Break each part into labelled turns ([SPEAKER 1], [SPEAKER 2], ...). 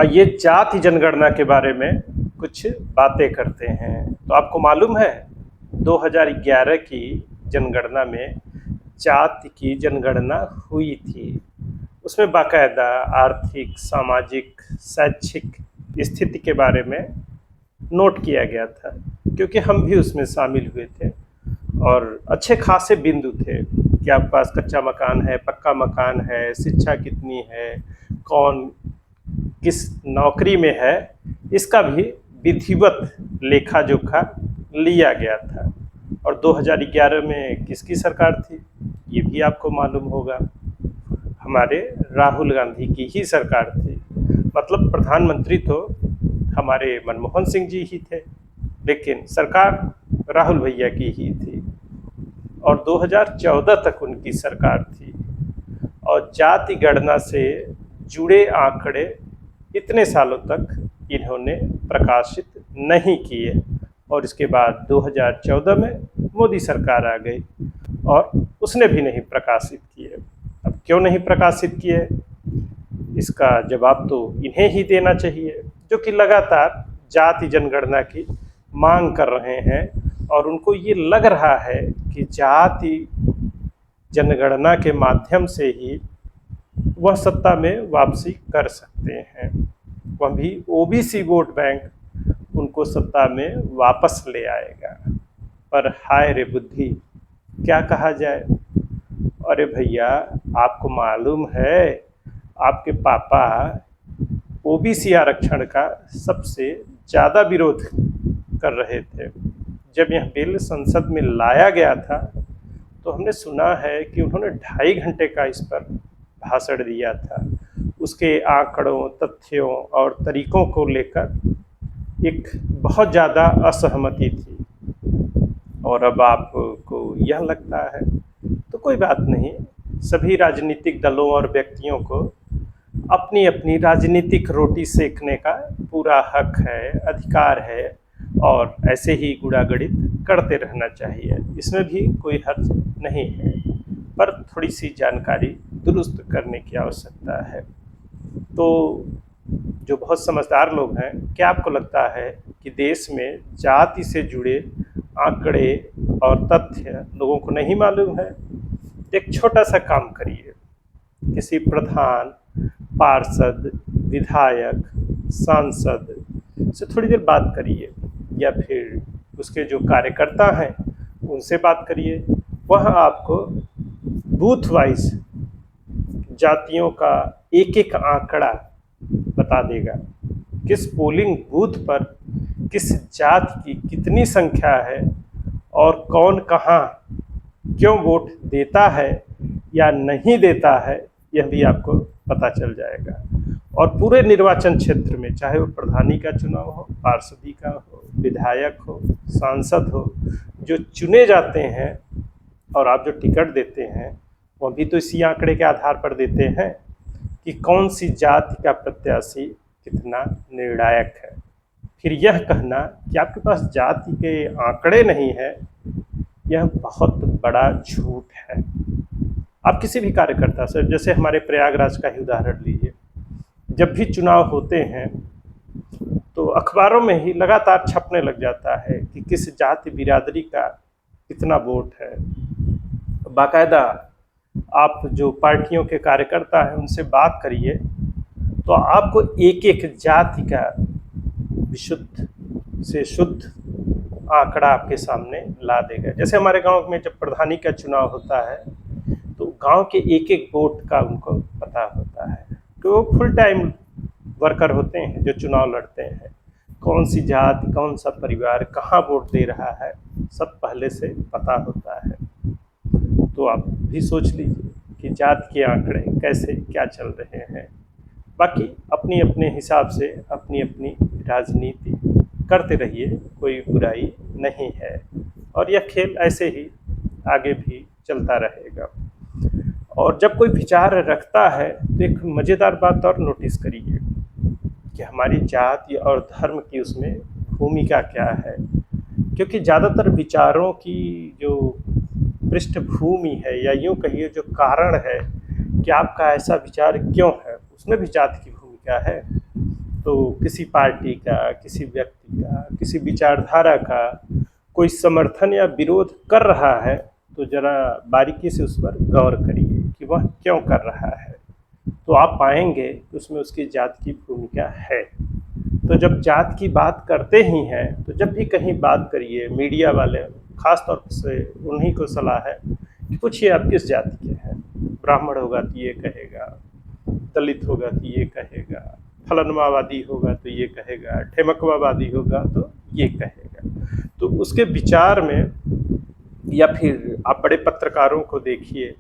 [SPEAKER 1] ये जाति जनगणना के बारे में कुछ बातें करते हैं। तो आपको मालूम है 2011 की जनगणना में जाति की जनगणना हुई थी। उसमें बाकायदा आर्थिक, सामाजिक, शैक्षिक स्थिति के बारे में नोट किया गया था, क्योंकि हम भी उसमें शामिल हुए थे और अच्छे खासे बिंदु थे कि आपके पास कच्चा मकान है, पक्का मकान है, शिक्षा कितनी है, कौन किस नौकरी में है, इसका भी विधिवत लेखा जोखा लिया गया था। और 2011 में किसकी सरकार थी ये भी आपको मालूम होगा, हमारे राहुल गांधी की ही सरकार थी। मतलब प्रधानमंत्री तो हमारे मनमोहन सिंह जी ही थे, लेकिन सरकार राहुल भैया की ही थी और 2014 तक उनकी सरकार थी। और जाति गणना से जुड़े आंकड़े इतने सालों तक इन्होंने प्रकाशित नहीं किए और इसके बाद 2014 में मोदी सरकार आ गई और उसने भी नहीं प्रकाशित किए। अब क्यों नहीं प्रकाशित किए, इसका जवाब तो इन्हें ही देना चाहिए, जो कि लगातार जाति जनगणना की मांग कर रहे हैं और उनको ये लग रहा है कि जाति जनगणना के माध्यम से ही वह सत्ता में वापसी कर सकते हैं, वह भी ओबीसी वोट बैंक उनको सत्ता में वापस ले आएगा। पर हाय रे बुद्धि, क्या कहा जाए। अरे भैया, आपको मालूम है आपके पापा ओबीसी आरक्षण का सबसे ज़्यादा विरोध कर रहे थे। जब यह बिल संसद में लाया गया था तो हमने सुना है कि उन्होंने 2.5 घंटे का इस पर भाषण दिया था। उसके आंकड़ों, तथ्यों और तरीकों को लेकर एक बहुत ज़्यादा असहमति थी और अब आपको यह लगता है तो कोई बात नहीं। सभी राजनीतिक दलों और व्यक्तियों को अपनी अपनी राजनीतिक रोटी सेकने का पूरा हक है, अधिकार है और ऐसे ही गुड़ागड़ित करते रहना चाहिए, इसमें भी कोई हर्ज नहीं है। पर थोड़ी सी जानकारी दुरुस्त करने की आवश्यकता है। तो जो बहुत समझदार लोग हैं, क्या आपको लगता है कि देश में जाति से जुड़े आंकड़े और तथ्य लोगों को नहीं मालूम है? एक छोटा सा काम करिए, किसी प्रधान, पार्षद, विधायक, सांसद से थोड़ी देर बात करिए या फिर उसके जो कार्यकर्ता हैं उनसे बात करिए। वह आपको बूथ वाइज जातियों का एक एक आंकड़ा बता देगा, किस पोलिंग बूथ पर किस जाति की कितनी संख्या है और कौन कहाँ क्यों वोट देता है या नहीं देता है, यह भी आपको पता चल जाएगा। और पूरे निर्वाचन क्षेत्र में, चाहे वो प्रधानी का चुनाव हो, पार्षदी का हो, विधायक हो, सांसद हो, जो चुने जाते हैं और आप जो टिकट देते हैं वह भी तो इसी आंकड़े के आधार पर देते हैं कि कौन सी जाति का प्रत्याशी कितना निर्णायक है। फिर यह कहना कि आपके पास जाति के आंकड़े नहीं है, यह बहुत बड़ा झूठ है। आप किसी भी कार्यकर्ता से, जैसे हमारे प्रयागराज का ही उदाहरण लीजिए, जब भी चुनाव होते हैं तो अखबारों में ही लगातार छपने लग जाता है कि किस जाति बिरादरी का कितना वोट है। बाकायदा आप जो पार्टियों के कार्यकर्ता हैं उनसे बात करिए तो आपको एक एक जाति का विशुद्ध से शुद्ध आंकड़ा आपके सामने ला देगा। जैसे हमारे गांव में जब प्रधानी का चुनाव होता है तो गांव के एक एक वोट का उनको पता होता है, तो वो फुल टाइम वर्कर होते हैं जो चुनाव लड़ते हैं। कौन सी जाति, कौन सा परिवार कहाँ वोट दे रहा है, सब पहले से पता होता है। तो आप भी सोच लीजिए कि जाति के आंकड़े कैसे क्या चल रहे हैं। बाकी अपनी अपने हिसाब से अपनी अपनी राजनीति करते रहिए, कोई बुराई नहीं है और यह खेल ऐसे ही आगे भी चलता रहेगा। और जब कोई विचार रखता है तो एक मज़ेदार बात और नोटिस करिए कि हमारी जाति और धर्म की उसमें भूमिका क्या है, क्योंकि ज़्यादातर विचारों की जो पृष्ठभूमि है या यूँ कहिए जो कारण है कि आपका ऐसा विचार क्यों है, उसमें भी जाति की भूमिका है। तो किसी पार्टी का, किसी व्यक्ति का, किसी विचारधारा का कोई समर्थन या विरोध कर रहा है तो ज़रा बारीकी से उस पर गौर करिए कि वह क्यों कर रहा है। तो आप पाएंगे कि उसमें उसकी जात की भूमिका है। तो जब जात की बात करते ही हैं तो जब भी कहीं बात करिए, मीडिया वाले खास तौर से उन्हीं को सलाह है कि पूछिए आप किस जाति के हैं। ब्राह्मण होगा तो ये कहेगा, दलित होगा तो ये कहेगा, फलनवादी होगा तो ये कहेगा, ठेमकवादी होगा तो ये कहेगा। तो उसके विचार में, या फिर आप बड़े पत्रकारों को देखिए,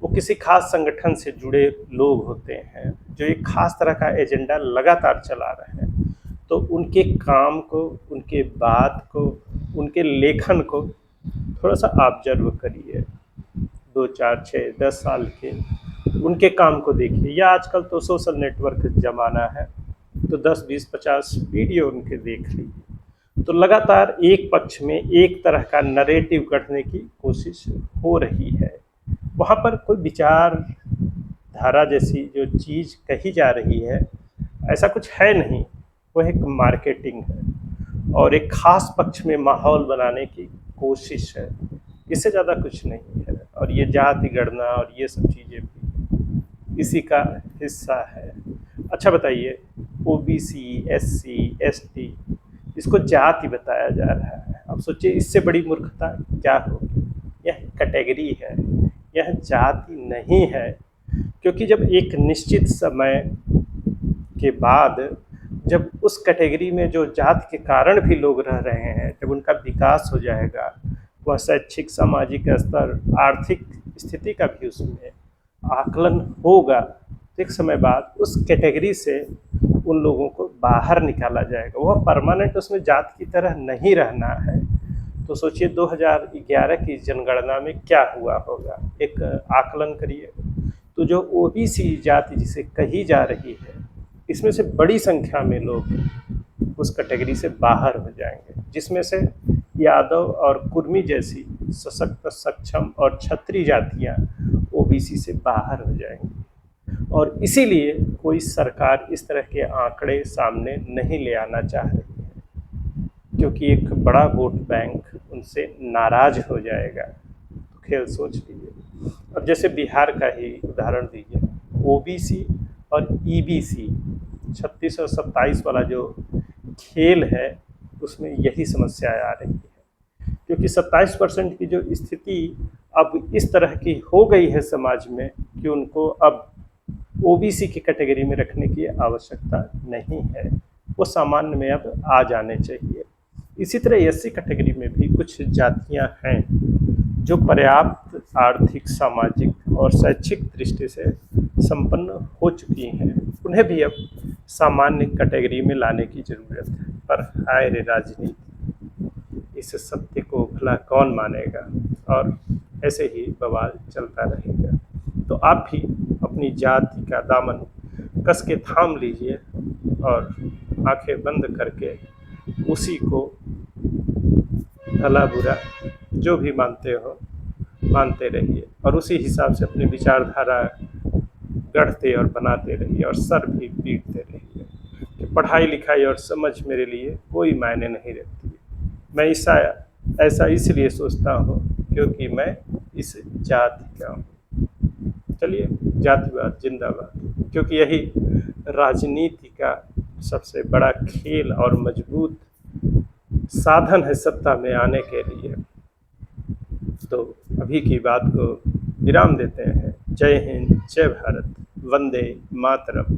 [SPEAKER 1] वो किसी खास संगठन से जुड़े लोग होते हैं जो एक खास तरह का एजेंडा लगातार चला रहे हैं। तो उनके काम को, उनके बात को, उनके लेखन को थोड़ा सा ऑब्जर्व करिए। 2 4 6 10 साल के उनके काम को देखिए, या आजकल तो सोशल नेटवर्क ज़माना है तो 10 20 50 वीडियो उनके देख लीजिए। तो लगातार एक पक्ष में एक तरह का नरेटिव गढ़ने की कोशिश हो रही है। वहाँ पर कोई विचार धारा जैसी जो चीज़ कही जा रही है ऐसा कुछ है नहीं। वह एक मार्केटिंग है और एक ख़ास पक्ष में माहौल बनाने की कोशिश है, इससे ज़्यादा कुछ नहीं है। और ये जाति गणना और ये सब चीज़ें भी इसी का हिस्सा है। अच्छा बताइए, ओबीसी, एससी, एसटी, इसको जाति बताया जा रहा है। अब सोचिए इससे बड़ी मूर्खता क्या होगी। यह कैटेगरी है, यह जाति नहीं है। क्योंकि जब एक निश्चित समय के बाद जब उस कैटेगरी में जो जाति के कारण भी लोग रह रहे हैं, जब उनका विकास हो जाएगा, वह शैक्षिक, सामाजिक स्तर, आर्थिक स्थिति का भी उसमें आकलन होगा, तो एक समय बाद उस कैटेगरी से उन लोगों को बाहर निकाला जाएगा। वह परमानेंट उसमें जात की तरह नहीं रहना है। तो सोचिए 2011 की जनगणना में क्या हुआ होगा, एक आकलन करिए। तो जो ओबीसी जाति जिसे कही जा रही है, इसमें से बड़ी संख्या में लोग उस कैटेगरी से बाहर हो जाएंगे, जिसमें से यादव और कुर्मी जैसी सशक्त, सक्षम और क्षत्रिय जातियाँ ओबीसी से बाहर हो जाएंगी। और इसीलिए कोई सरकार इस तरह के आंकड़े सामने नहीं ले आना चाह रही है, क्योंकि एक बड़ा वोट बैंक उनसे नाराज हो जाएगा। तो खेल सोच लीजिए। अब जैसे बिहार का ही उदाहरण दीजिए, ओबीसी और ईबीसी 36 और 27 वाला जो खेल है उसमें यही समस्याएं आ रही है। क्योंकि 27% की जो स्थिति अब इस तरह की हो गई है समाज में कि उनको अब ओबीसी की कैटेगरी में रखने की आवश्यकता नहीं है, वो सामान्य में अब आ जाने चाहिए। इसी तरह एससी कैटेगरी में भी कुछ जातियां हैं जो पर्याप्त आर्थिक, सामाजिक और शैक्षिक दृष्टि से संपन्न हो चुकी हैं, उन्हें भी अब सामान्य कैटेगरी में लाने की ज़रूरत है। पर हाय रे राजनीति, इस सत्य को भला कौन मानेगा, और ऐसे ही बवाल चलता रहेगा। तो आप भी अपनी जाति का दामन कस के थाम लीजिए और आंखें बंद करके उसी को भला बुरा जो भी मानते हो मानते रहिए, और उसी हिसाब से अपनी विचारधारा गढ़ते और बनाते रहिए, और सर भी पीटते रहिए कि पढ़ाई लिखाई और समझ मेरे लिए कोई मायने नहीं रखती। मैं ऐसा इसलिए सोचता हूँ क्योंकि मैं इस जाति का हूँ। चलिए, जातिवाद जिंदाबाद, क्योंकि यही राजनीति का सबसे बड़ा खेल और मजबूत साधन है सत्ता में आने के लिए। तो अभी की बात को विराम देते हैं। जय हिंद, जय भारत, वंदे मातरम।